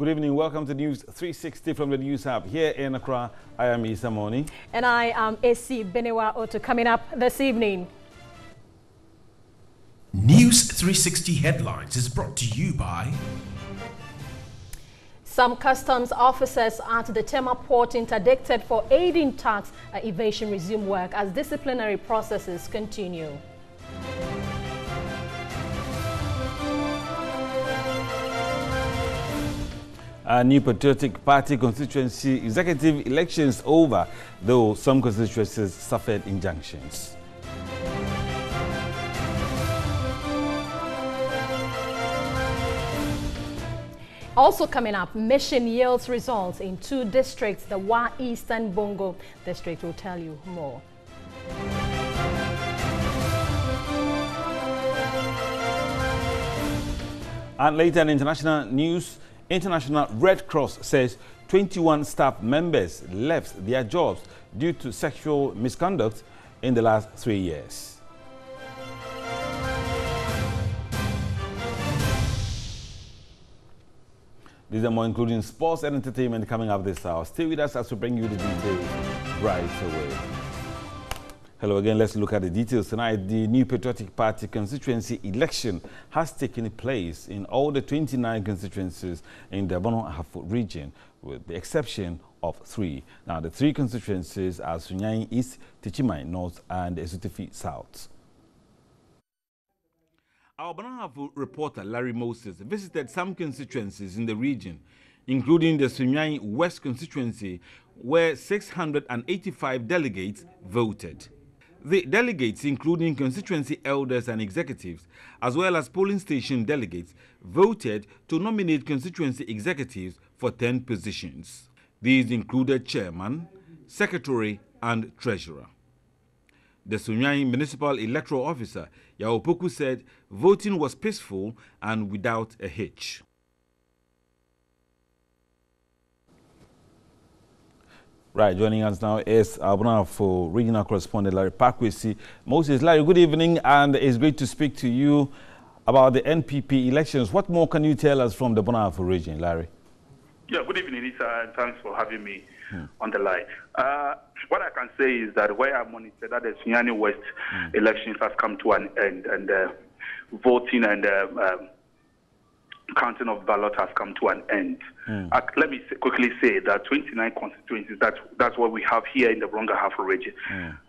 Good evening. Welcome to News 360 from the News Hub. Here in Accra, I am Isa Moni. And I am AC Benewa Otto. Coming up this evening. News 360 Headlines is brought to you by... Some customs officers at the Tema port interdicted for aiding tax evasion resume work as disciplinary processes continue. A new Patriotic Party constituency executive elections over, though some constituencies suffered injunctions. Also coming up, mission yields results in 2 districts. The Wa Eastern Bongo district will tell you more. And later in international news, International Red Cross says 21 staff members left their jobs due to sexual misconduct in the last 3 years. These are more, including sports and entertainment, coming up this hour. Stay with us as we bring you the details right away. Hello again. Let's look at the details tonight. The new Patriotic Party constituency election has taken place in all the 29 constituencies in the Bono Ahafo region, with the exception of 3. Now, the 3 constituencies are Sunyani East, Techiman North, and Esutefi South. Our Bono Ahafo reporter Larry Moses visited some constituencies in the region, including the Sunyani West constituency, where 685 delegates voted. The delegates, including constituency elders and executives, as well as polling station delegates, voted to nominate constituency executives for 10 positions. These included chairman, secretary, and treasurer. The Sunyani Municipal Electoral Officer, Yao Poku, said voting was peaceful and without a hitch. Right, joining us now is our Bono Ahafo regional correspondent Larry Pakwesi. Moses, Larry, good evening, and it's great to speak to you about the NPP elections. What more can you tell us from the Bono Ahafo region, Larry? Yeah, good evening, Lisa, and thanks for having me on the line. What I can say is that where I monitor that the Sunyani West elections has come to an end, and voting and counting of ballots has come to an end. Let me quickly say that 29 constituencies, that's what we have here in the Bono Ahafo region.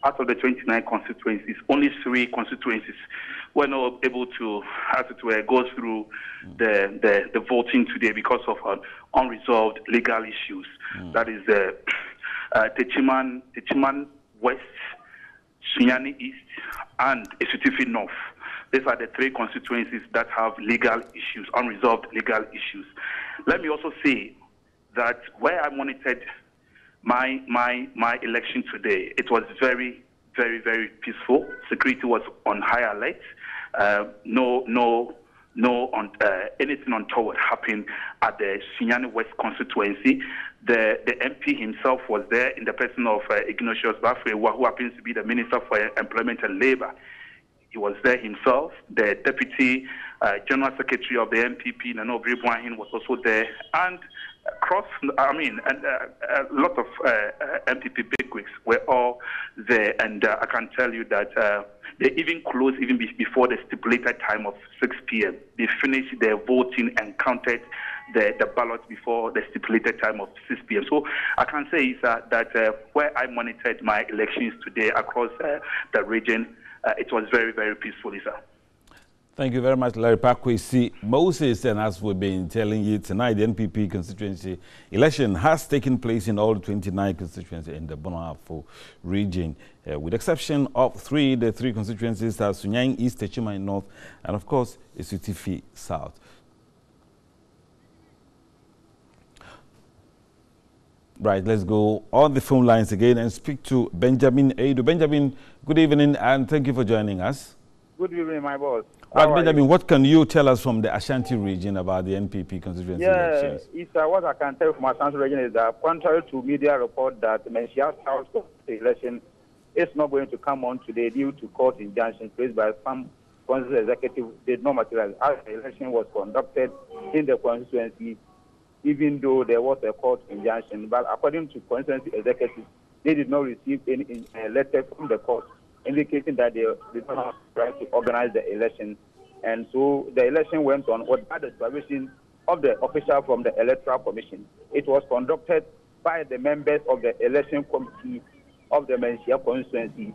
Out of the 29 constituencies, only 3 constituencies were not able to, as it were, go through the voting today because of unresolved legal issues. That is the Techiman West, Sunyani East, and Esutefi North. These are the 3 constituencies that have legal issues, unresolved legal issues. Let me also say that where I monitored my election today, it was very, very, very peaceful. Security was on high alert. Anything untoward happened at the Sunyani West constituency. The MP himself was there in the person of Ignatius Bafrewa, who happens to be the Minister for Employment and Labour. He was there himself. The Deputy General Secretary of the NPP, Nano Bribuahin, was also there, and a lot of MPP bigwigs were all there. And I can tell you that they even closed even before the stipulated time of 6 p.m. They finished their voting and counted the ballots before the stipulated time of 6 p.m. So I can say is that where I monitored my elections today across the region, it was very, very peaceful, sir. Thank you very much, Larry Pakwesi. Moses, and as we've been telling you tonight, the NPP constituency election has taken place in all 29 constituencies in the Bono Ahafo region, with the exception of 3. The 3 constituencies are Sunyani East, Techiman North, and of course, Esutefi South. Right, let's go on the phone lines again and speak to Benjamin Ado. Benjamin, good evening, and thank you for joining us. Good evening, my boss. Right, Benjamin, what can you tell us from the Ashanti region about the NPP constituency elections? What I can tell from Ashanti region is that, contrary to media report that Menchia South election is not going to come on today due to court injunctions placed by some constituency executive, did not materialize. As the election was conducted in the constituency, even though there was a court injunction. But according to constituency executives, they did not receive any letter from the court indicating that they did not have the right to organize the election. And so the election went on without the supervision of the official from the Electoral Commission. It was conducted by the members of the election committee of the Menchia constituency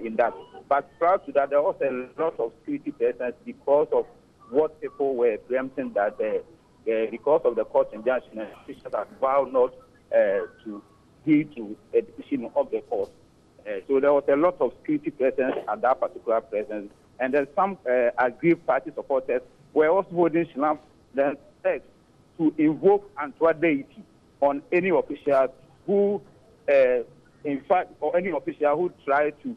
in that. But prior to that, there was a lot of security presence because of what people were preempting that because of the court injunction, officials have vowed not to heed to a decision of the court. So there was a lot of security presence at that particular presence. And then some aggrieved party supporters were also holding themselves to invoke Antwa deity on any officials who, in fact, or any official who tried to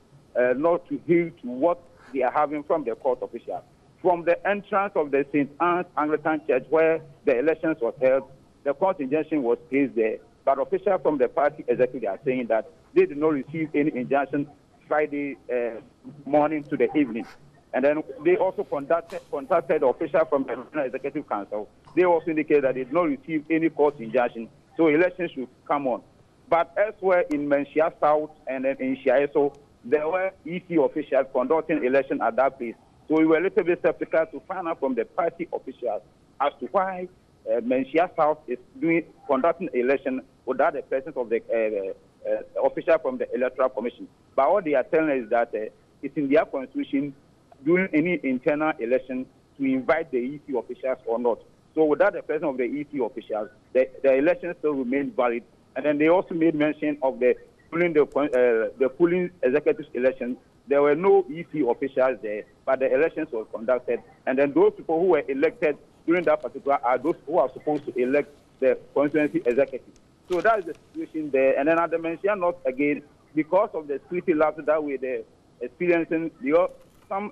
not to heed to what they are having from the court official. From the entrance of the St. Anne's Anglican Church, where the elections was held, the court injunction was placed there. But officials from the party executive are saying that they did not receive any injunction Friday morning to the evening. And then they also contacted officials from the National Executive Council. They also indicated that they did not receive any court injunction, so elections should come on. But elsewhere in Menchia South and then in Shiaso, there were EC officials conducting election at that place. So we were a little bit skeptical to find out from the party officials as to why Menchia South is conducting election without the presence of the official from the Electoral Commission. But what they are telling us is that it's in their constitution during any internal election to invite the EC officials or not. So without the presence of the EC officials, the election still remains valid. And then they also made mention of the polling executive election. There were no EC officials there, but the elections were conducted. And then those people who were elected during that particular are those who are supposed to elect the constituency executive. So that is the situation there. And then at the Menchia North again, because of the security lapses that we were experiencing, some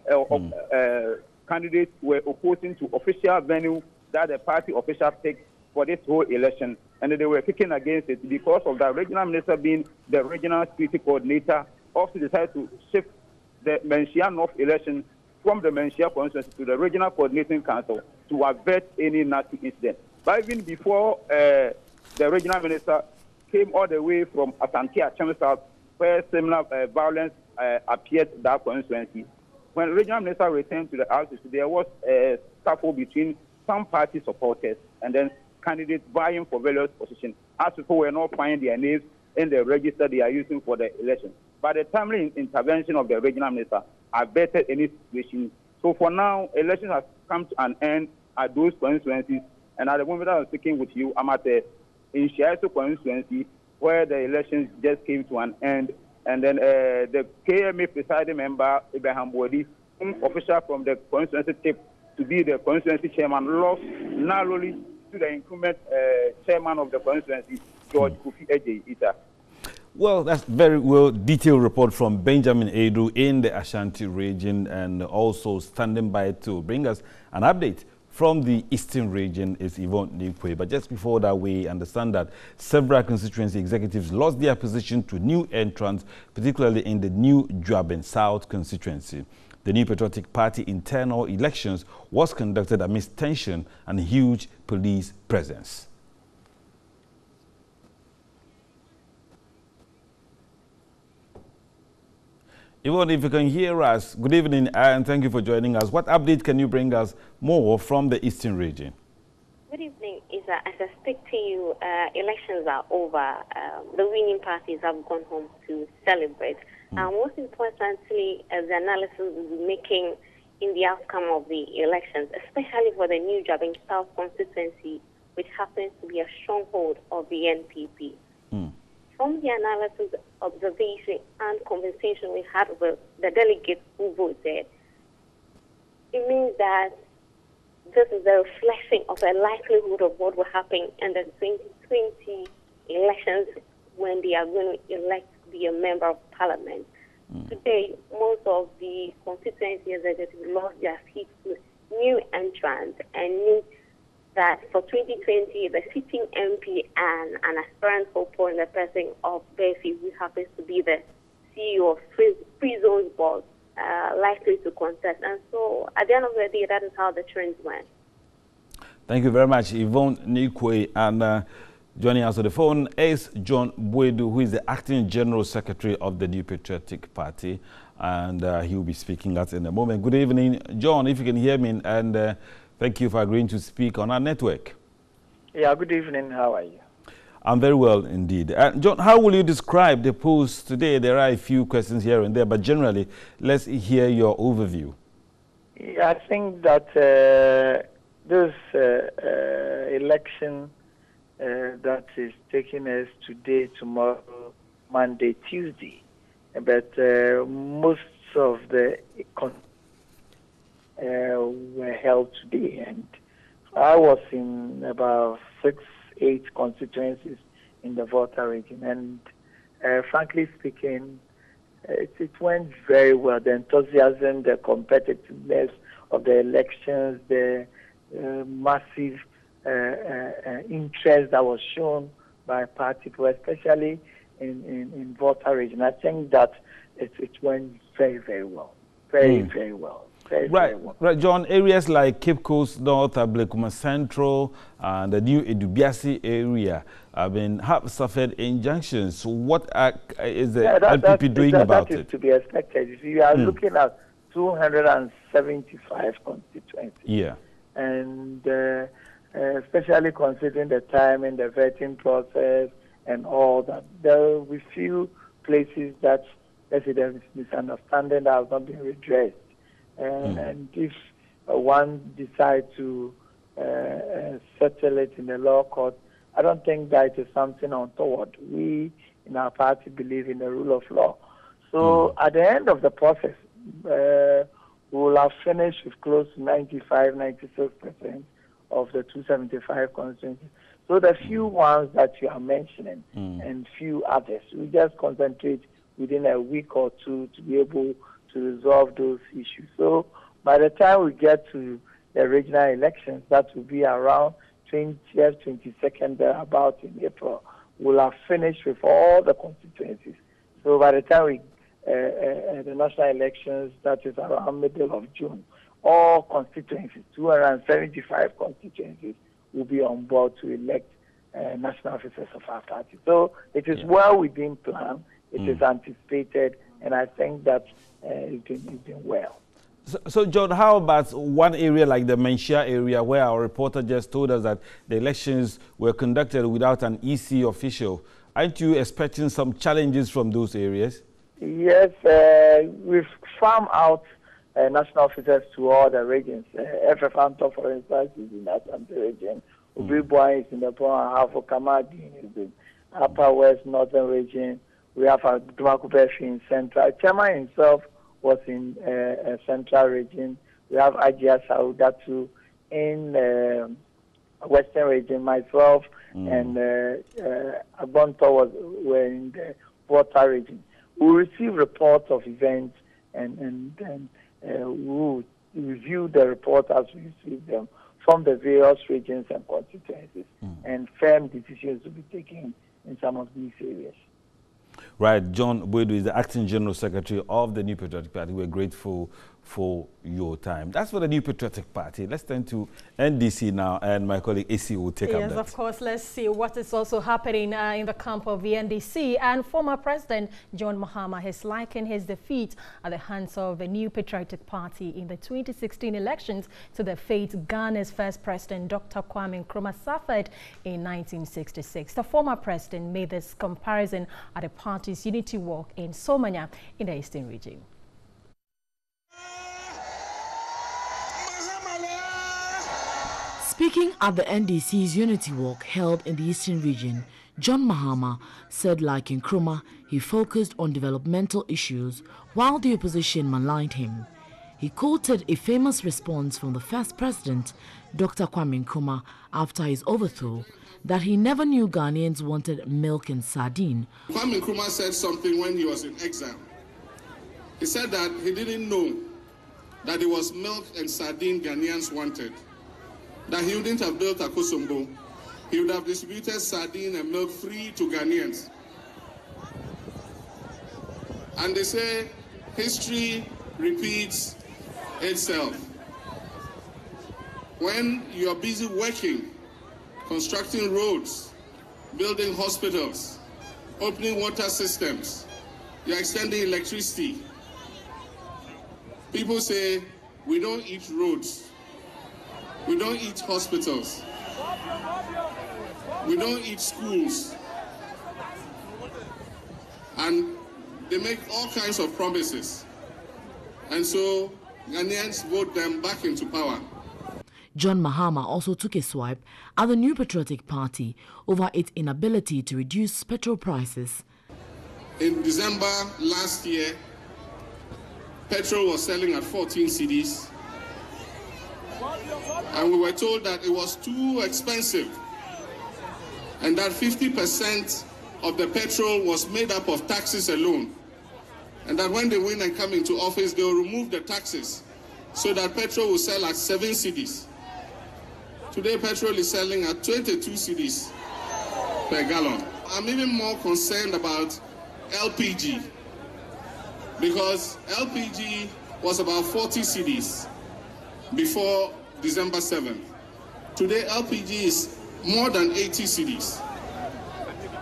candidates were opposing to official venue that the party officials picked for this whole election, and they were kicking against it because of the regional minister being the regional security coordinator. Also decided to shift the Menchia North election from the Menchia constituency to the regional coordinating council to avert any nasty incident. But even before the regional minister came all the way from Asante Achem South, where similar violence appeared in that constituency, when the regional minister returned to the RCC, there was a scuffle between some party supporters and then candidates vying for various positions, as people were not finding their names in the register they are using for the election. But the timely intervention of the regional minister averted any situation. So for now, elections have come to an end at those constituencies. And at the moment I was speaking with you, I'm at the Shiaso constituency, where the elections just came to an end. And then the KMA presiding member, Ibrahim Bodi, official from the constituency tip to be the constituency chairman, lost narrowly to the incumbent chairman of the constituency, George Kofi Ije-Ita. Well, that's very well detailed report from Benjamin Edu in the Ashanti region, and also standing by to bring us an update from the Eastern region is Yvonne Nikwe. But just before that, we understand that several constituency executives lost their position to new entrants, particularly in the new Juaben South constituency. The New Patriotic Party internal elections was conducted amidst tension and huge police presence. Yvonne, if you can hear us, good evening and thank you for joining us. What update can you bring us more from the Eastern region? Good evening, Isa. As I speak to you, elections are over. The winning parties have gone home to celebrate. Most importantly, the analysis is making in the outcome of the elections, especially for the new Juaben South constituency, which happens to be a stronghold of the NPP. From the analysis, observation, and conversation we had with the delegates who voted, it means that this is a reflection of a likelihood of what will happen in the 2020 elections when they are going to elect to be a member of parliament. Today, most of the constituency executives lost their seats to new entrants and need that for 2020, the sitting MP and an aspirant hopeful in the person of Bessie, who happens to be the CEO of Free Zones Board, likely to contest. And so at the end of the day, that is how the trends went. Thank you very much, Yvonne Nikwe. And joining us on the phone is John Boadu, who is the Acting General Secretary of the New Patriotic Party. And he will be speaking us in a moment. Good evening, John, if you can hear me. And thank you for agreeing to speak on our network. Yeah, good evening. How are you? I'm very well indeed. John, how will you describe the polls today? There are a few questions here and there, but generally, let's hear your overview. Yeah, I think that this election that is taking us today, tomorrow, Monday, Tuesday, but most of the were held today, and I was in about 6-8 constituencies in the Volta region, and frankly speaking, it went very well. The enthusiasm, the competitiveness of the elections, the massive interest that was shown by party people, especially in Volta region. I think that it went very, very well. Very well. Right, John. Areas like Cape Coast North, Ablekuma Central, and the new Edubiasi area have suffered injunctions. So what is the NPP doing about it? That is to be expected. If you are looking at 275 constituencies, yeah, and especially considering the time in the vetting process and all that, there will be few places that there is misunderstanding that has not been redressed. And if one decides to settle it in the law court, I don't think that is something untoward. We in our party believe in the rule of law. So at the end of the process, we will have finished with close to 95-96% of the 275 constituencies. So the few ones that you are mentioning and few others, we just concentrate within a week or two to be able to resolve those issues. So by the time we get to the regional elections, that will be around 20th, 22nd, about in April, we'll have finished with all the constituencies. So by the time we the national elections, that is around middle of June, all constituencies, 275 constituencies, will be on board to elect national officers of our party. So it is well within plan, it is anticipated, and I think that it's been well. So, John, how about one area like the Menchia area where our reporter just told us that the elections were conducted without an EC official? Aren't you expecting some challenges from those areas? Yes, we've farmed out national officers to all the regions. FFANTO, for instance, is in that region. Ubibwa is in the Hafo Kamadi is in Upper West Northern region. We have Dumakupeshi in Central. Chama himself was in Central region. We have Ajia Saudatu in Western region. Myself and Abonto were in the Volta region. We receive reports of events and we review the reports as we receive them from the various regions and constituencies, and firm decisions will be taken in some of these areas. Right, John Boadu is the Acting General Secretary of the New Patriotic Party. We're grateful for your time. That's for the New Patriotic Party. Let's turn to NDC now, and my colleague AC will take up that. Yes, of course. Let's see what is also happening in the camp of the NDC. And former President John Mahama has likened his defeat at the hands of the New Patriotic Party in the 2016 elections to the fate Ghana's first president, Dr. Kwame Nkrumah, suffered in 1966. The former president made this comparison at the party's unity walk in Somanya in the Eastern region. Speaking at the NDC's Unity Walk held in the Eastern region, John Mahama said like Nkrumah, he focused on developmental issues while the opposition maligned him. He quoted a famous response from the first president, Dr. Kwame Nkrumah, after his overthrow, that he never knew Ghanaians wanted milk and sardine. Kwame Nkrumah said something when he was in exile. He said that he didn't know that it was milk and sardine Ghanaians wanted. That he wouldn't have built Akosombo. He would have distributed sardine and milk free to Ghanaians. And they say history repeats itself. when you are busy working, constructing roads, building hospitals, opening water systems, you're extending electricity. People say, we don't eat roads, we don't eat hospitals, we don't eat schools. And they make all kinds of promises. And so Ghanaians vote them back into power. John Mahama also took a swipe at the New Patriotic Party over its inability to reduce petrol prices. In December last year, petrol was selling at 14 cedis, and we were told that it was too expensive, and that 50% of the petrol was made up of taxes alone, and that when they win and come into office, they will remove the taxes so that petrol will sell at 7 cedis. Today, petrol is selling at 22 cedis per gallon. I'm even more concerned about LPG, because LPG was about 40 cedis before December 7th. Today, LPG is more than 80 cedis.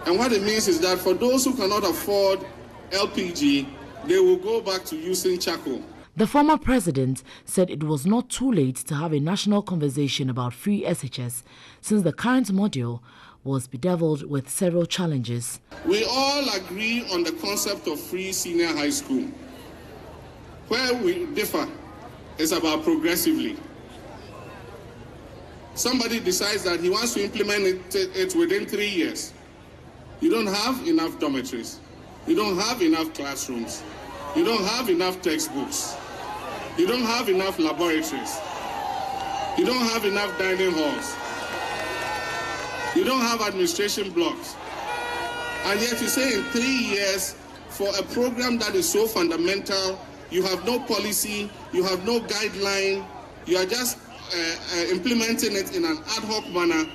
And what it means is that for those who cannot afford LPG, they will go back to using charcoal. The former president said it was not too late to have a national conversation about free SHS, since the current module was bedeviled with several challenges. We all agree on the concept of free senior high school. Where we differ is about progressively. Somebody decides that he wants to implement it within 3 years. You don't have enough dormitories. You don't have enough classrooms. You don't have enough textbooks. You don't have enough laboratories. You don't have enough dining halls. You don't have administration blocks. And yet you say in 3 years, for a program that is so fundamental, you have no policy, you have no guideline, you are just implementing it in an ad hoc manner.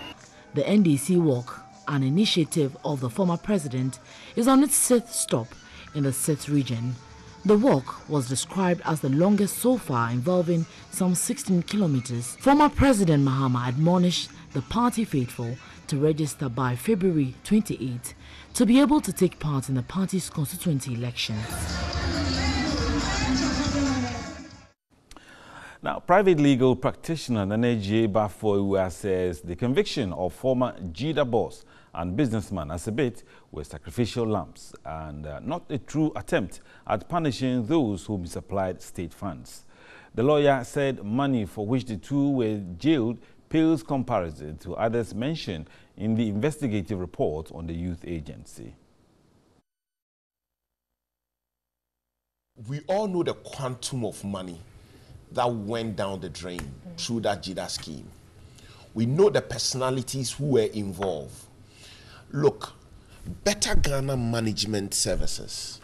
The NDC Walk, an initiative of the former president, is on its 6th stop in the 6th region. The walk was described as the longest so far, involving some 16 kilometers. Former President Mahama admonished the party faithful to register by February 28 to be able to take part in the party's constituency elections. Now, private legal practitioner Nana J. Bafoiwa says the conviction of former Jida boss and businessman Asibit were sacrificial lambs and not a true attempt at punishing those who misapplied state funds. The lawyer said money for which the two were jailed pales comparison to others mentioned in the investigative report on the youth agency. We all know the quantum of money that went down the drain through that Jida scheme. We know the personalities who were involved. Look, Better Ghana Management Services,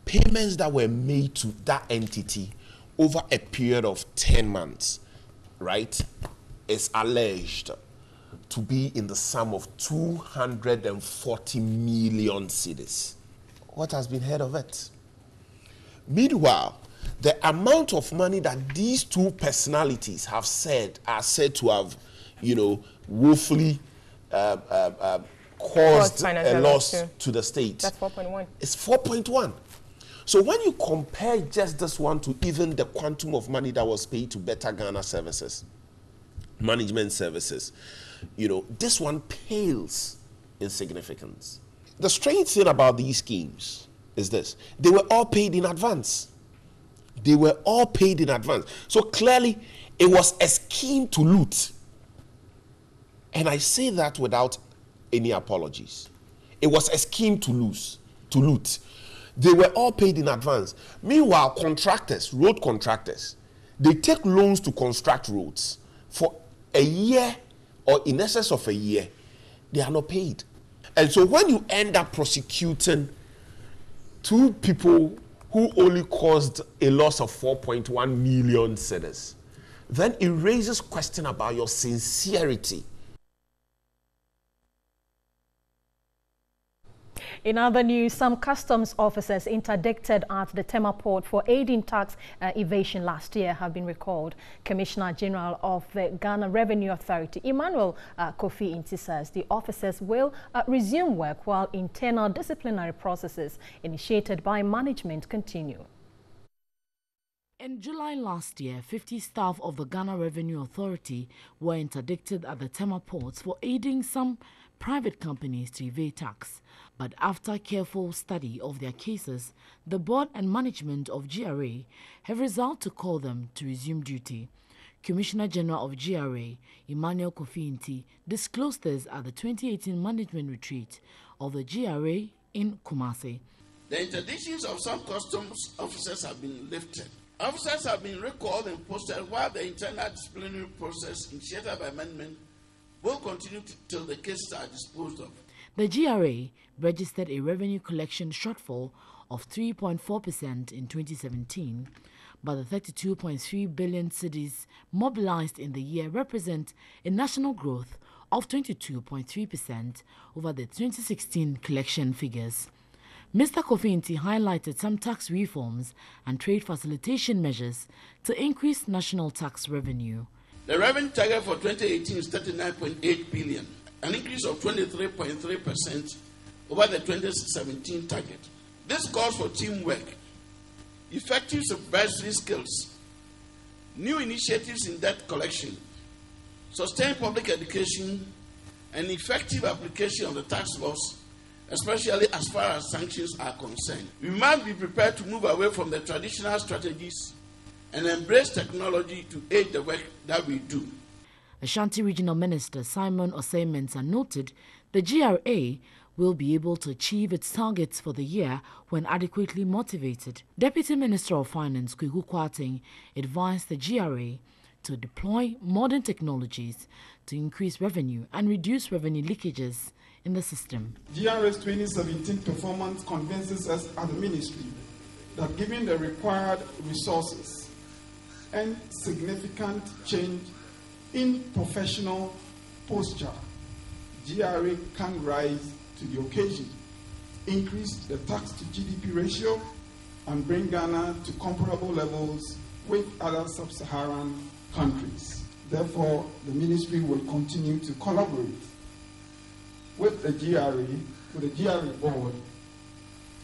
payments that were made to that entity over a period of 10 months, right, is alleged to be in the sum of 240 million cedis. What has been heard of it? Meanwhile, the amount of money that these two personalities are said to have, woefully caused a loss to the state. That's 4.1. It's 4.1. So when you compare just this one to even the quantum of money that was paid to Better Ghana Services, Management Services, this one pales in significance. The strange thing about these schemes is this: they were all paid in advance. They were all paid in advance. So clearly, it was a scheme to loot. And I say that without any apologies. It was a scheme to loot. They were all paid in advance. Meanwhile, contractors, road contractors, they take loans to construct roads for a year or in excess of a year. They are not paid. And so when you end up prosecuting two people who only caused a loss of 4.1 million cedis, then it raises question about your sincerity. In other news, some customs officers interdicted at the Tema port for aiding tax evasion last year have been recalled. Commissioner General of the Ghana Revenue Authority, Emmanuel Kofi Nti, says the officers will resume work while internal disciplinary processes initiated by management continue. In July last year, 50 staff of the Ghana Revenue Authority were interdicted at the Tema ports for aiding some private companies to evade tax. But after careful study of their cases, the board and management of GRA have resolved to call them to resume duty. Commissioner General of GRA, Emmanuel Kofi Nti, disclosed this at the 2018 management retreat of the GRA in Kumasi. The interdictions of some customs officers have been lifted. Officers have been recalled and posted while the internal disciplinary process initiated by management will continue till the cases are disposed of. The GRA registered a revenue collection shortfall of 3.4% in 2017, but the 32.3 billion cedis mobilized in the year represent a national growth of 22.3% over the 2016 collection figures. Mr. Kofi Nti highlighted some tax reforms and trade facilitation measures to increase national tax revenue. The revenue target for 2018 is 39.8 billion, an increase of 23.3% over the 2017 target. This calls for teamwork, effective supervisory skills, new initiatives in debt collection, sustained public education, and effective application of the tax laws, especially as far as sanctions are concerned. We must be prepared to move away from the traditional strategies and embrace technology to aid the work that we do. Ashanti Regional Minister Simon Osei-Mensah noted the GRA will be able to achieve its targets for the year when adequately motivated. Deputy Minister of Finance Kweku Kwarteng advised the GRA to deploy modern technologies to increase revenue and reduce revenue leakages in the system. GRA's 2017 performance convinces us as a ministry that given the required resources and significant change in professional posture, GRA can rise to the occasion, increase the tax to GDP ratio, and bring Ghana to comparable levels with other sub-Saharan countries. Therefore, the ministry will continue to collaborate with the GRA board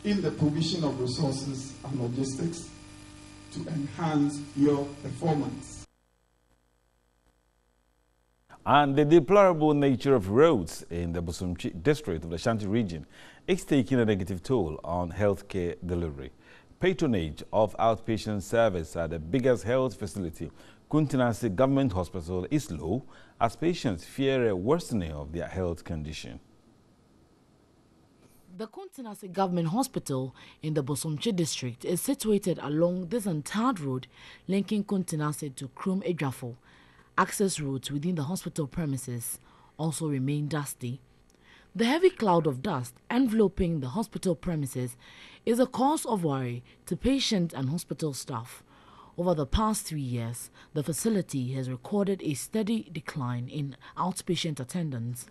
in the provision of resources and logistics to enhance your performance. And the deplorable nature of roads in the Bosomchi district of the Ashanti region is taking a negative toll on healthcare delivery. Patronage of outpatient service at the biggest health facility, Kuntinasi Government Hospital, is low as patients fear a worsening of their health condition. The Kuntinasi Government Hospital in the Bosomchi district is situated along this untarred road linking Kuntinasi to Krum Ejafo. Access roads within the hospital premises also remain dusty. The heavy cloud of dust enveloping the hospital premises is a cause of worry to patients and hospital staff. Over the past 3 years, the facility has recorded a steady decline in outpatient attendance.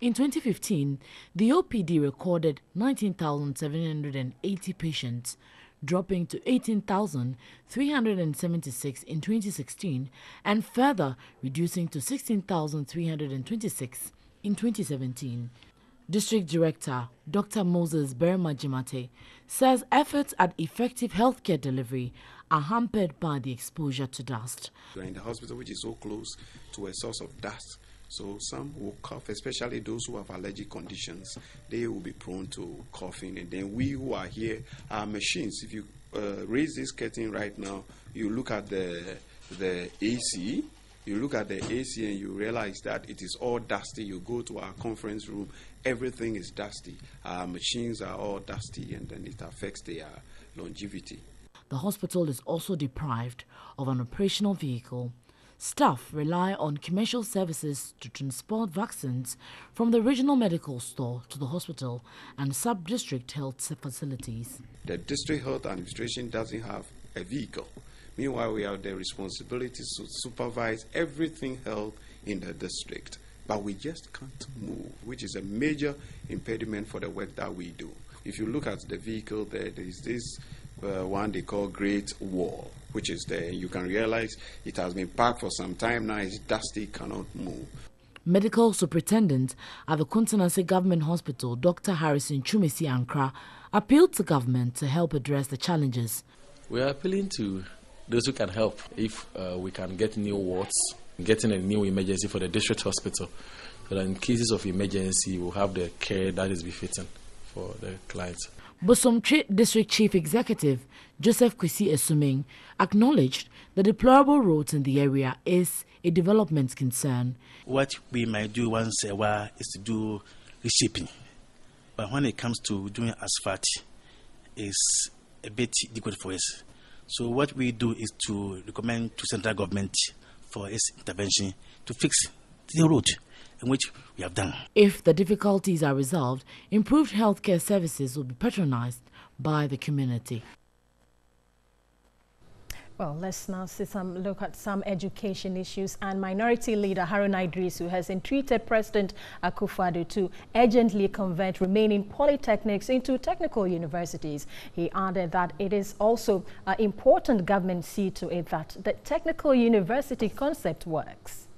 In 2015, the OPD recorded 19,780 patients, dropping to 18,376 in 2016 and further reducing to 16,326 in 2017. District Director Dr. Moses Bermajimate says efforts at effective healthcare delivery are hampered by the exposure to dust. We are in the hospital which is so close to a source of dust. So some will cough, especially those who have allergic conditions. They will be prone to coughing. And then we who are here, our machines, if you raise this curtain right now, you look at the AC, you look at the AC and you realize that it is all dusty. You go to our conference room, everything is dusty. Our machines are all dusty, and then it affects their longevity. The hospital is also deprived of an operational vehicle. Staff rely on commercial services to transport vaccines from the regional medical store to the hospital and sub-district health facilities. The district health administration doesn't have a vehicle. Meanwhile, we have the responsibility to supervise everything health in the district. but we just can't move, which is a major impediment for the work that we do. If you look at the vehicle there is this one they call Great Wall, which is there. You can realize it has been parked for some time now. It's dusty, cannot move. Medical Superintendent at the Kuntanase Government Hospital, Dr. Harrison Chumesi Ankra, appealed to government to help address the challenges. We are appealing to those who can help. If we can get new wards, getting a new emergency for the district hospital, so that in cases of emergency, we'll have the care that is befitting for the clients. Bosomtwe District Chief Executive Joseph Kwesi Esuming acknowledged the deplorable roads in the area is a development concern. What we might do once a while is to do reshaping, but when it comes to doing asphalt, it's a bit difficult for us. So what we do is to recommend to central government for its intervention to fix the road, in which we have done. If the difficulties are resolved, improved healthcare services will be patronized by the community. Well, let's now look at some education issues. And Minority Leader Haruna Iddrisu has entreated President Akufo-Addo to urgently convert remaining polytechnics into technical universities. He added that it is also important government see to it that the technical university concept works.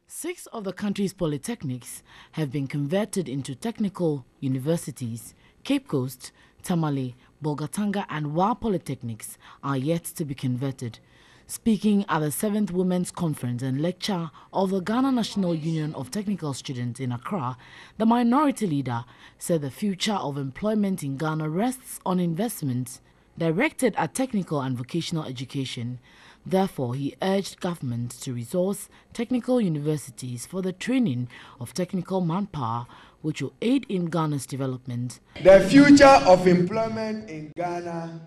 6 of the country's polytechnics have been converted into technical universities. Cape Coast, Tamale, Bolgatanga and Wa Polytechnics are yet to be converted. Speaking at the 7th Women's Conference and Lecture of the Ghana National Union of Technical Students in Accra, the Minority Leader said the future of employment in Ghana rests on investments directed at technical and vocational education. Therefore, he urged government to resource technical universities for the training of technical manpower, which will aid in Ghana's development. The future of employment in Ghana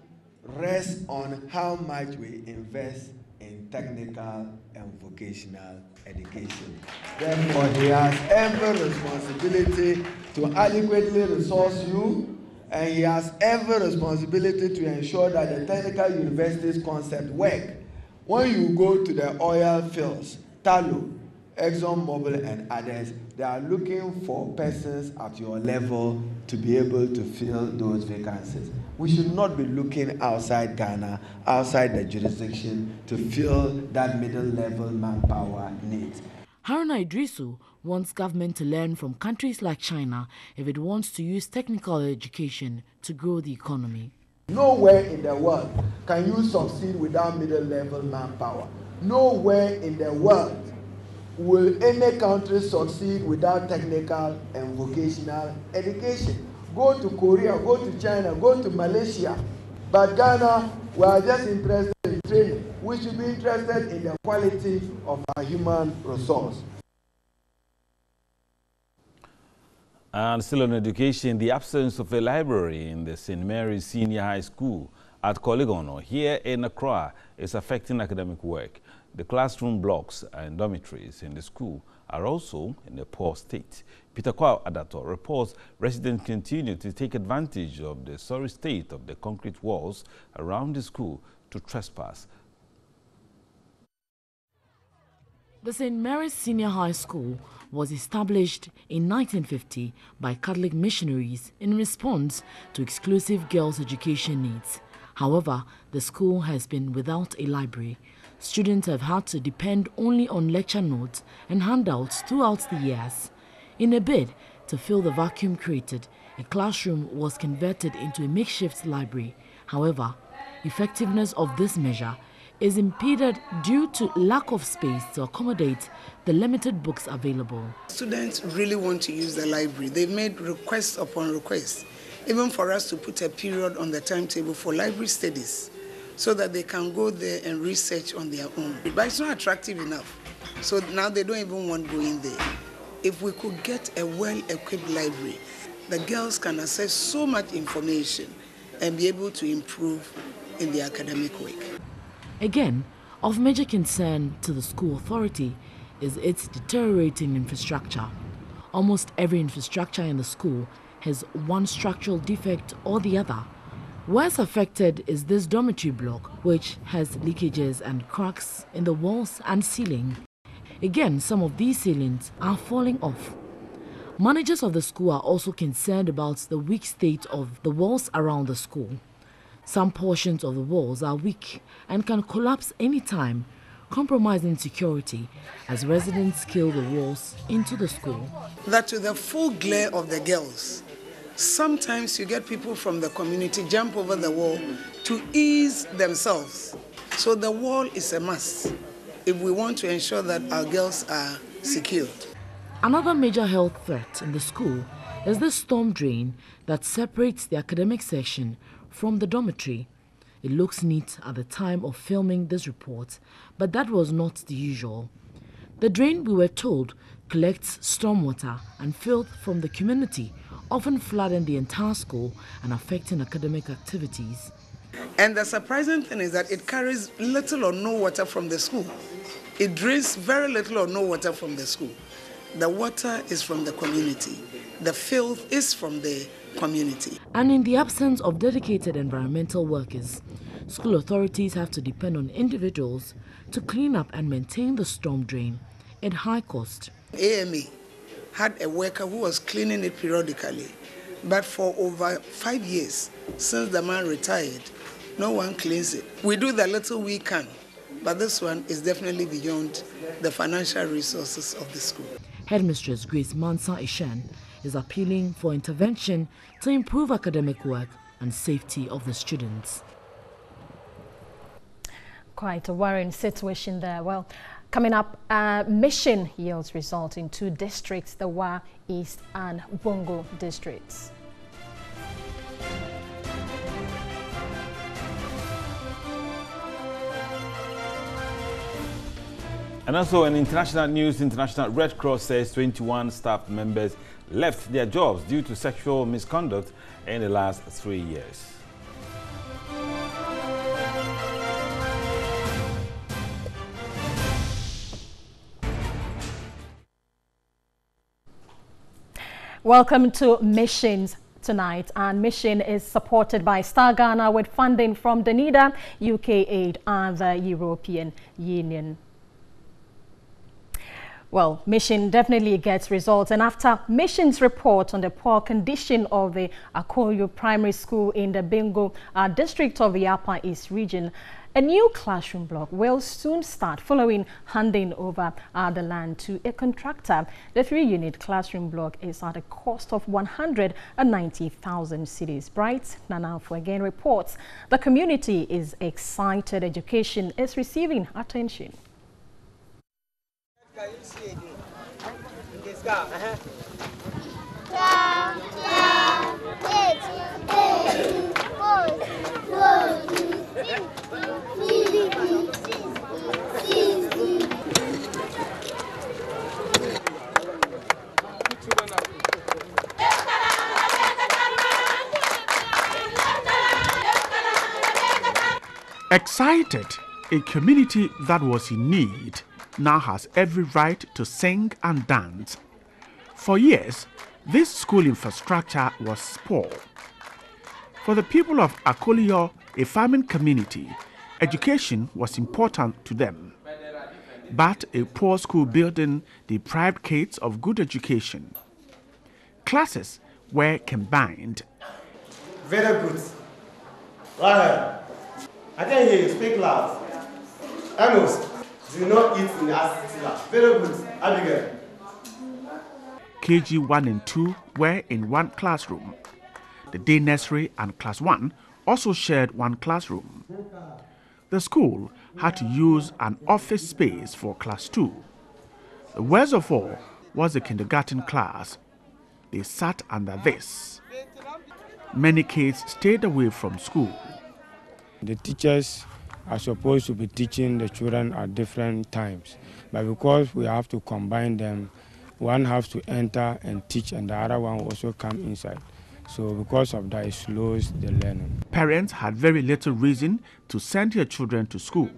rests on how much we invest in technical and vocational education. Therefore, he has every responsibility to adequately resource you, and he has every responsibility to ensure that the technical universities concept work. When you go to the oil fields, Tullow, ExxonMobil and others, they are looking for persons at your level to be able to fill those vacancies. We should not be looking outside Ghana, outside the jurisdiction, to fill that middle-level manpower need. Haruna Iddrisu wants government to learn from countries like China if it wants to use technical education to grow the economy. Nowhere in the world can you succeed without middle-level manpower. Nowhere in the world will any country succeed without technical and vocational education. Go to Korea, go to China, go to Malaysia. But Ghana, we are just interested in training. We should be interested in the quality of our human resource. And still on education, the absence of a library in the St. Mary's Senior High School at Koligono here in Accra is affecting academic work. The classroom blocks and dormitories in the school are also in a poor state. Peter Kwao Adato reports residents continue to take advantage of the sorry state of the concrete walls around the school to trespass. The St. Mary's Senior High School was established in 1950 by Catholic missionaries in response to exclusive girls' education needs. However, the school has been without a library. Students have had to depend only on lecture notes and handouts throughout the years. In a bid to fill the vacuum created, a classroom was converted into a makeshift library. However, effectiveness of this measure is impeded due to lack of space to accommodate the limited books available. Students really want to use the library. They've made requests upon requests, even for us to put a period on the timetable for library studies so that they can go there and research on their own. But it's not attractive enough. So now they don't even want going there. If we could get a well-equipped library, the girls can access so much information and be able to improve in the academic work. Again, of major concern to the school authority is its deteriorating infrastructure. Almost every infrastructure in the school has one structural defect or the other. Worst affected is this dormitory block, which has leakages and cracks in the walls and ceiling. Again, some of these ceilings are falling off. Managers of the school are also concerned about the weak state of the walls around the school. Some portions of the walls are weak and can collapse anytime, compromising security as residents scale the walls into the school. That to the full glare of the girls, sometimes you get people from the community jump over the wall to ease themselves. So the wall is a must if we want to ensure that our girls are secured. Another major health threat in the school is the storm drain that separates the academic section from the dormitory. It looks neat at the time of filming this report, but that was not the usual. The drain, we were told, collects stormwater and filth from the community, often flooding the entire school and affecting academic activities. And the surprising thing is that it carries little or no water from the school. It drains very little or no water from the school. The water is from the community. The filth is from the community. And in the absence of dedicated environmental workers, school authorities have to depend on individuals to clean up and maintain the storm drain at high cost. AMA had a worker who was cleaning it periodically, but for over 5 years, since the man retired, no one cleans it. We do the little we can, but this one is definitely beyond the financial resources of the school. Headmistress Grace Mansa Ishan is appealing for intervention to improve academic work and safety of the students. Quite a worrying situation there. Well, coming up, Mission yields result in 2 districts, the Wa East and Bongo districts. And also in international news, International Red Cross says 21 staff members left their jobs due to sexual misconduct in the last 3 years. Welcome to Missions tonight, and Mission is supported by Star Ghana with funding from Danida, UK Aid and the European Union. Well, Mission definitely gets results, and after Mission's report on the poor condition of the Akoyo Primary School in the Bengo district of the Upper East region, a new classroom block will soon start following handing over the land to a contractor. The 3-unit classroom block is at a cost of 190,000 cedis. Bright Nanafo again reports the community is excited. Education is receiving attention. Excited, a community that was in need now has every right to sing and dance. For years, this school infrastructure was poor. For the people of Akoliyo, a farming community, education was important to them. But a poor school building deprived kids of good education. Classes were combined. Very good. Right. I can hear you. Speak loud. Amos, do not eat in the assistant lab. Very good. Abigail. KG 1 and 2 were in one classroom. The day nursery and class 1 also shared one classroom. The school had to use an office space for class 2. The worst of all was the kindergarten class. They sat under this. Many kids stayed away from school. The teachers are supposed to be teaching the children at different times, but because we have to combine them, one has to enter and teach and the other one will also come inside. So because of that, it slows the learning. Parents had very little reason to send their children to school.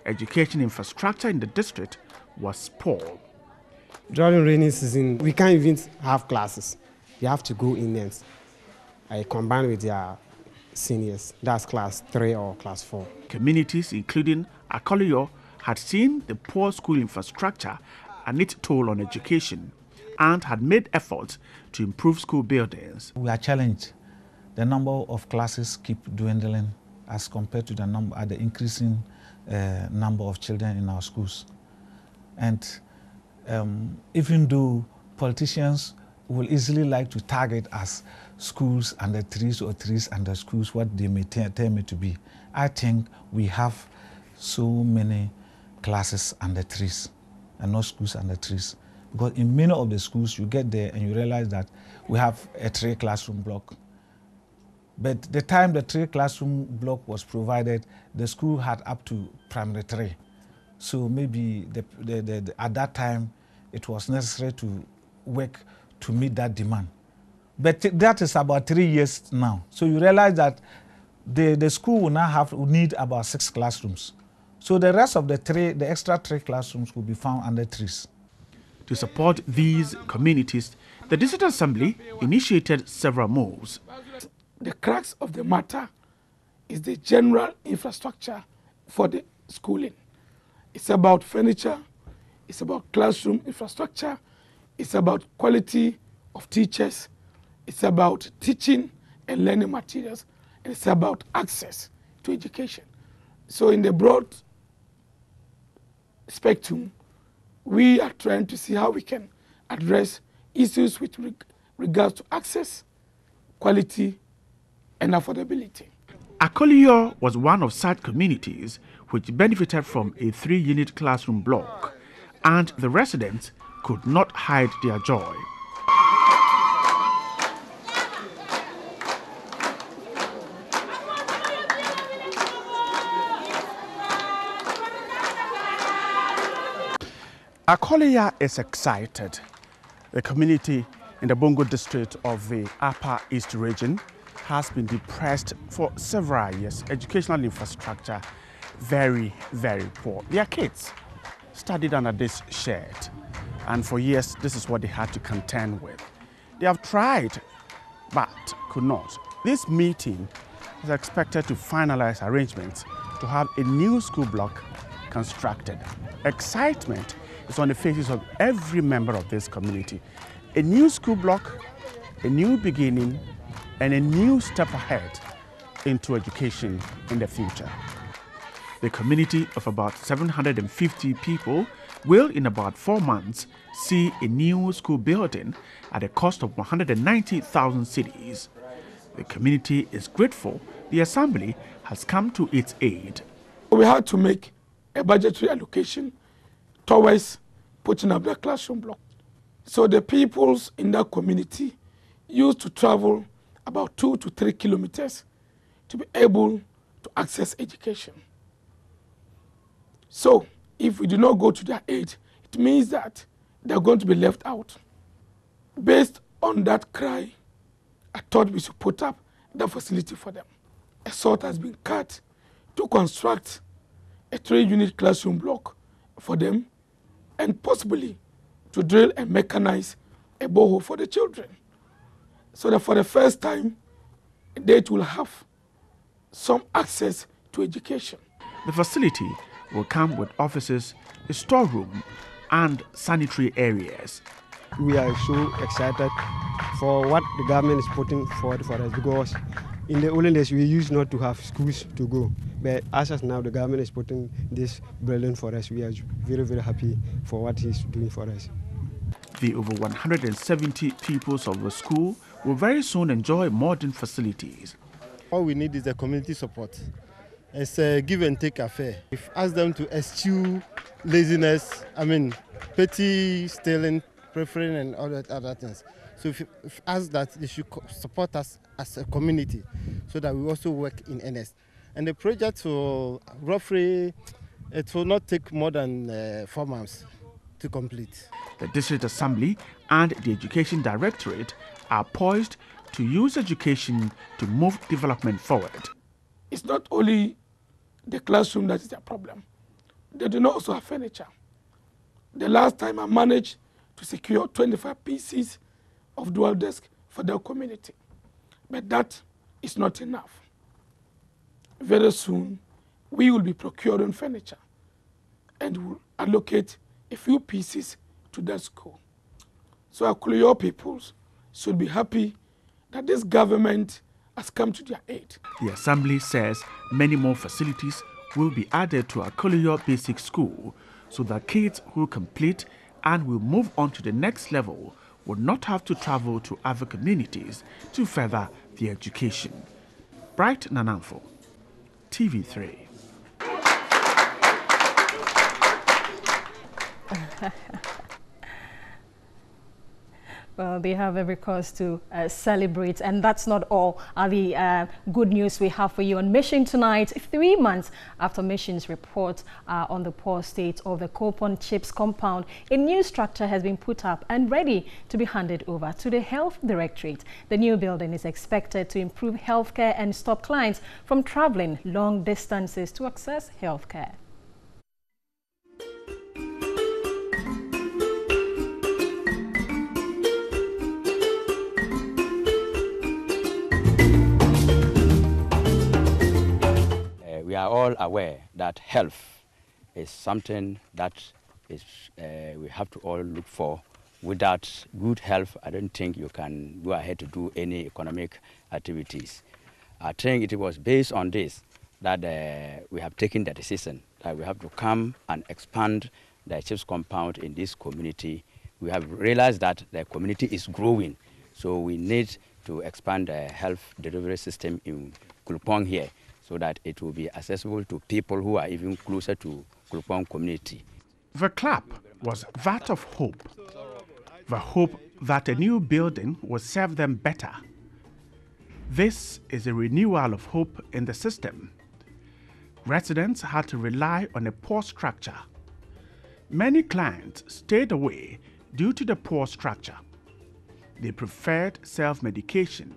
Education infrastructure in the district was poor. During rainy season, we can't even have classes. You have to go in and combine with their seniors. That's class 3 or class 4. Communities including Akoliyo had seen the poor school infrastructure and its toll on education and had made efforts to improve school buildings. We are challenged. The number of classes keep dwindling as compared to the increasing number of children in our schools. And even though politicians will easily like to target as schools under trees or trees under schools, what they may term it to be, I think we have so many classes under trees and not schools under trees. Because in many of the schools, you get there and you realize that we have a 3-classroom block. But the time the 3-classroom block was provided, the school had up to primary 3. So maybe at that time, it was necessary to work to meet that demand. But that is about 3 years now. So you realize that the school will now need about 6 classrooms. So the rest of the extra 3 classrooms will be found under trees. To support these communities, the District Assembly initiated several moves. The crux of the matter is the general infrastructure for the schooling. It's about furniture, it's about classroom infrastructure, it's about quality of teachers, it's about teaching and learning materials, and it's about access to education. So in the broad spectrum, we are trying to see how we can address issues with regards to access, quality, and affordability. Akoliyo was one of such communities which benefited from a 3-unit classroom block, and the residents could not hide their joy. Akoliyo is excited. The community in the Bongo district of the Upper East region has been depressed for several years. Educational infrastructure, very, very poor. Their kids studied under this shed, and for years, this is what they had to contend with. They have tried, but could not. This meeting is expected to finalize arrangements to have a new school block constructed. Excitement is on the faces of every member of this community. A new school block, a new beginning, and a new step ahead into education in the future. The community of about 750 people will, in about 4 months, see a new school building at a cost of 190,000 cedis. The community is grateful the Assembly has come to its aid. We had to make a budgetary allocation towards putting up the classroom block. So the peoples in that community used to travel about 2 to 3 kilometers to be able to access education. So if we do not go to their aid, it means that they're going to be left out. Based on that cry, I thought we should put up the facility for them. A sort has been cut to construct a 3-unit classroom block for them, and possibly to drill and mechanize a borehole for the children, so that for the first time, they will have some access to education. The facility will come with offices, a storeroom, and sanitary areas. We are so excited for what the government is putting forward for us, because in the olden days we used not to have schools to go. But as of now, the government is putting this building for us. We are very, very happy for what he's doing for us. The over 170 pupils of the school will very soon enjoy modern facilities. All we need is the community support. It's a give and take affair. We've asked them to eschew laziness, petty stealing, preferring, and all that other things. So we've asked that they should support us as a community so that we also work in earnest. And the project will roughly, it will not take more than 4 months to complete. The District Assembly and the Education Directorate are poised to use education to move development forward. It's not only the classroom that is their problem. They do not also have furniture. The last time I managed to secure 25 pieces of dual desk for their community. But that is not enough. Very soon, we will be procuring furniture. and will allocate a few pieces to that school. So Akuliyo peoples should be happy that this government has come to their aid. The Assembly says many more facilities will be added to Akuliyo Basic School so that kids who complete and will move on to the next level will not have to travel to other communities to further their education. Bright Nanamfo, TV3. Well, they have every cause to celebrate, and that's not all the good news we have for you on Mission tonight. 3 months after Mission's report on the poor state of the Kopon Chips compound, a new structure has been put up and ready to be handed over to the Health Directorate. The new building is expected to improve healthcare and stop clients from traveling long distances to access healthcare. We are all aware that health is something that is we have to all look for. Without good health, I don't think you can go ahead to do any economic activities. I think it was based on this that we have taken the decision that we have to come and expand the Chips compound in this community. We have realized that the community is growing, so we need to expand the health delivery system in Kulpong here, so that it will be accessible to people who are even closer to Kulpong community. The clap was that of hope. The hope that a new building will serve them better. This is a renewal of hope in the system. Residents had to rely on a poor structure. Many clients stayed away due to the poor structure. They preferred self-medication.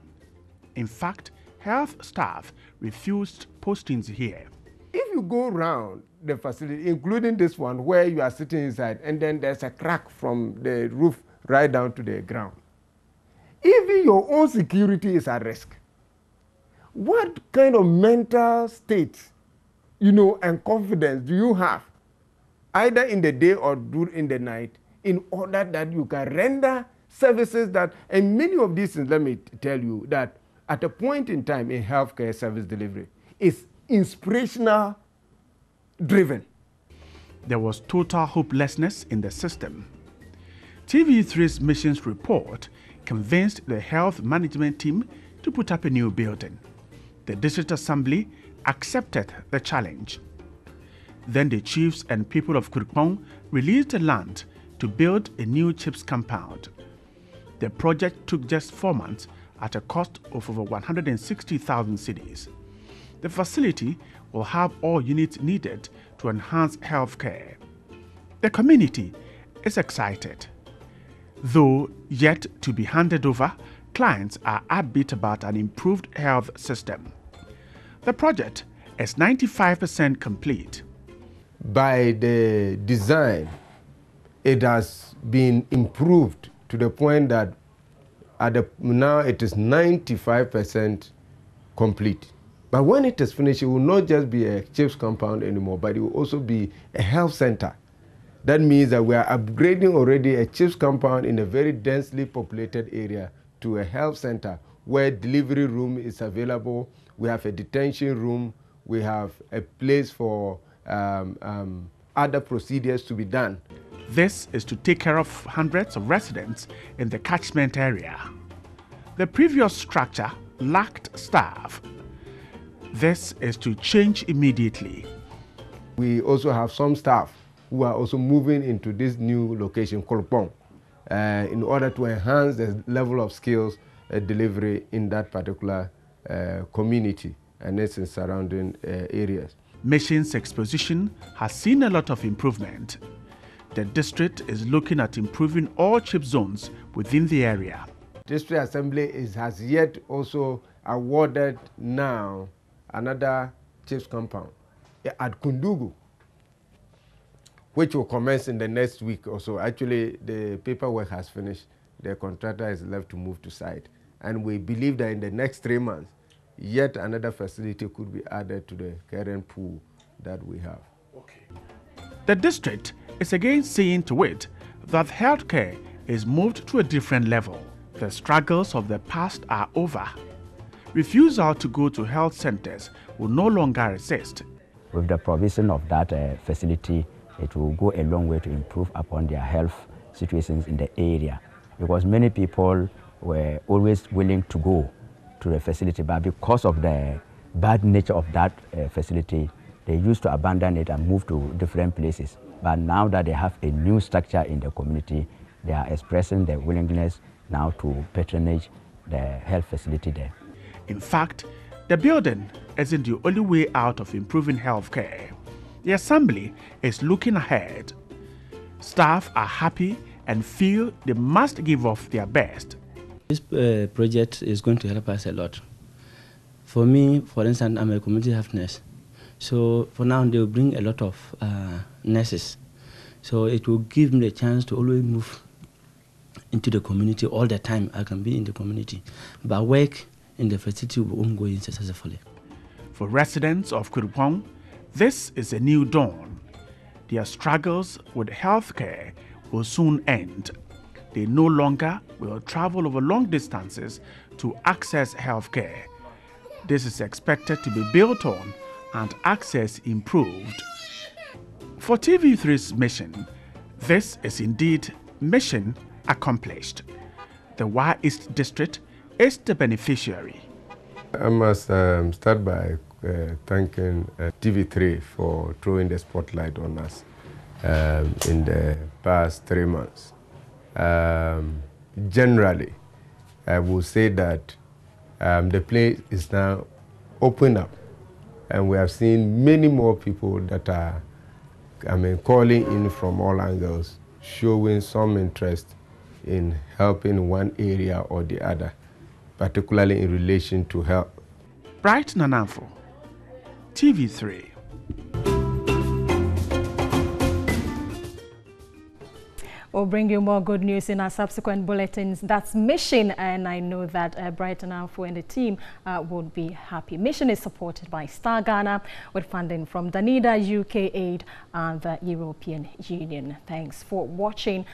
In fact, health staff refused postings here. If you go around the facility, including this one where you are sitting inside, and then there's a crack from the roof right down to the ground, even your own security is at risk. What kind of mental state, and confidence do you have, either in the day or during the night, in order that you can render services that, and many of these things, let me tell you, that at a point in time in healthcare service delivery, is inspirational driven. There was total hopelessness in the system. TV3's Mission's report convinced the health management team to put up a new building. The District Assembly accepted the challenge. Then the chiefs and people of Kulpong released the land to build a new Chips compound. The project took just 4 months at a cost of over 160,000 cedis. The facility will have all units needed to enhance healthcare. The community is excited. Though yet to be handed over, clients are upbeat about an improved health system. The project is 95% complete. By the design, it has been improved to the point that now it is 95% complete. But when it is finished, it will not just be a Chips compound anymore, but it will also be a health center. That means that we are upgrading already a Chips compound in a very densely populated area to a health center where delivery room is available. We have a detention room. We have a place for other procedures to be done. This is to take care of hundreds of residents in the catchment area. The previous structure lacked staff. This is to change immediately. We also have some staff who are also moving into this new location, Kulpong, in order to enhance the level of skills delivery in that particular community and its surrounding areas. Mission's exposition has seen a lot of improvement. The district is looking at improving all chip zones within the area. District Assembly has yet also awarded now another Chips compound at Kundugu, which will commence in the next week or so. Actually, the paperwork has finished. The contractor is left to move to site. And we believe that in the next 3 months, yet another facility could be added to the current pool that we have. Okay. The district is again seeing to it that healthcare is moved to a different level. The struggles of the past are over. Refusal to go to health centers will no longer exist. With the provision of that facility, it will go a long way to improve upon their health situations in the area, because many people were always willing to go to the facility, but because of the bad nature of that facility, they used to abandon it and move to different places. But now that they have a new structure in the community, they are expressing their willingness now to patronage the health facility there. In fact, the building isn't the only way out of improving healthcare. The Assembly is looking ahead. Staff are happy and feel they must give off their best. This project is going to help us a lot. For me, for instance, I'm a community health nurse. So for now, they will bring a lot of nurses. So it will give me the chance to always move into the community all the time. I can be in the community, but work in the facility will ongoing successfully. For residents of Kurupong, this is a new dawn. Their struggles with healthcare will soon end. They no longer will travel over long distances to access healthcare. This is expected to be built on and access improved. For TV3's mission, this is indeed mission accomplished. The Wa East District is the beneficiary. I must start by thanking TV3 for throwing the spotlight on us in the past 3 months. Generally, I would say that the place is now open up, and we have seen many more people that are calling in from all angles, showing some interest in helping one area or the other, particularly in relation to health. Bright Nanamfo, TV3. We'll bring you more good news in our subsequent bulletins. That's Mission, and I know that Brighton Alpha and the team would be happy. Mission is supported by Star Ghana with funding from Danida, UK Aid, and the European Union. Thanks for watching.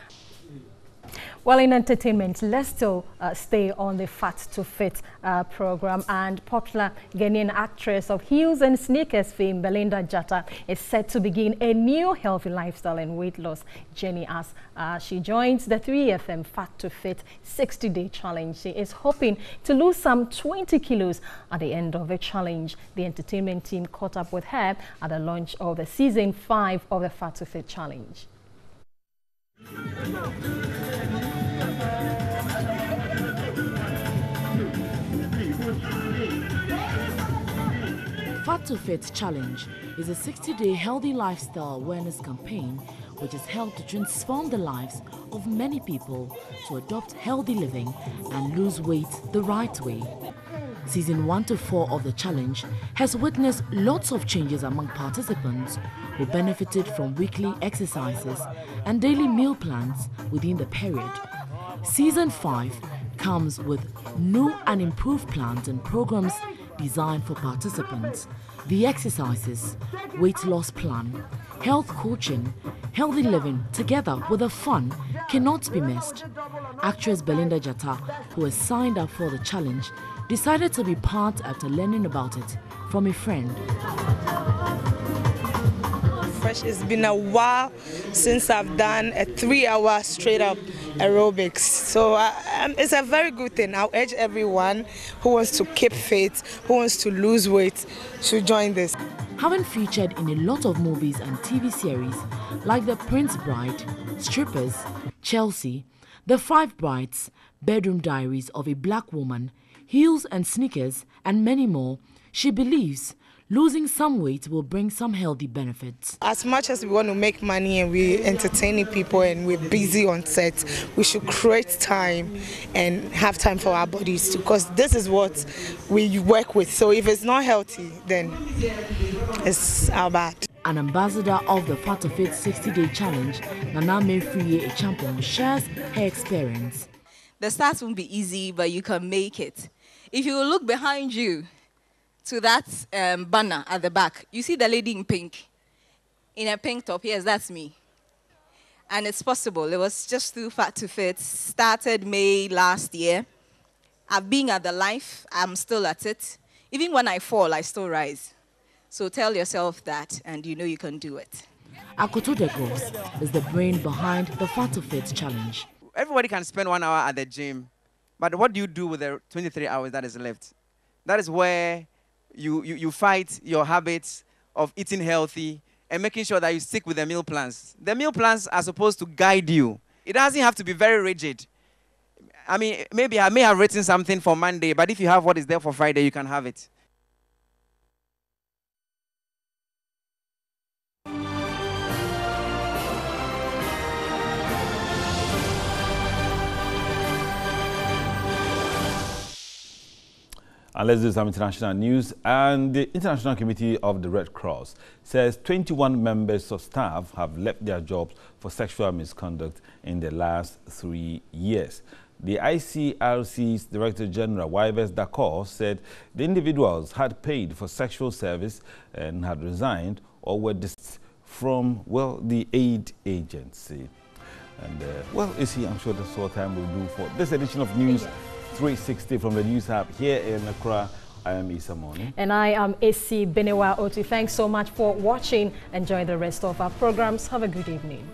Well, in entertainment, let's still stay on the Fat to Fit program. And popular Ghanaian actress of heels and sneakers fame, Belinda Jatta, is set to begin a new healthy lifestyle and weight loss journey as she joins the 3FM Fat to Fit 60-day challenge. She is hoping to lose some 20 kilos at the end of the challenge. The entertainment team caught up with her at the launch of the season 5 of the Fat to Fit challenge. Fat to Fit Challenge is a 60-day healthy lifestyle awareness campaign which has helped to transform the lives of many people to adopt healthy living and lose weight the right way. Season 1 to 4 of the challenge has witnessed lots of changes among participants who benefited from weekly exercises and daily meal plans within the period. Season 5 comes with new and improved plans and programs designed for participants. The exercises, weight loss plan, health coaching, healthy living together with the fun cannot be missed. Actress Belinda Jatta, who has signed up for the challenge, decided to be part after learning about it from a friend. It's been a while since I've done a 3-hour straight up aerobics, so it's a very good thing. I'll urge everyone who wants to keep fit, who wants to lose weight, to join this. Having featured in a lot of movies and TV series like The Prince Bride, Strippers, Chelsea, The 5 Brides, Bedroom Diaries of a Black Woman, Heels and Sneakers, and many more, she believes losing some weight will bring some healthy benefits. As much as we want to make money and we're entertaining people and we're busy on set, we should create time and have time for our bodies too, because this is what we work with. So if it's not healthy, then it's our bad. An ambassador of the Fat to Fit 60-day challenge, Nana Mefriye, a champion, shares her experience. The start won't be easy, but you can make it. If you look behind you, to that banner at the back, you see the lady in pink. in a pink top. Yes, that's me. And it's possible. It was just too fat to fit. Started May last year. I've been at the life. I'm still at it. Even when I fall, I still rise. So tell yourself that, and you know you can do it. Akoto Degos is the brain behind the Fat to Fit challenge. Everybody can spend 1 hour at the gym, but what do you do with the 23 hours that is left? That is where you fight your habits of eating healthy and making sure that you stick with the meal plans. The meal plans are supposed to guide you. It doesn't have to be very rigid. I mean, maybe I may have written something for Monday, but if you have what is there for Friday, you can have it. And let's do some international news. And the International Committee of the Red Cross says 21 members of staff have left their jobs for sexual misconduct in the last 3 years. The ICRC's Director General, Wybes Dakor, said the individuals had paid for sexual service and had resigned or were dismissed from, well, the aid agency. And, well, you see, I'm sure that's all time will do for this edition of News 360 from the News Hub here in Accra. I am Isa Moni. And I am Esi Benewa Oti. Thanks so much for watching. Enjoy the rest of our programs. Have a good evening.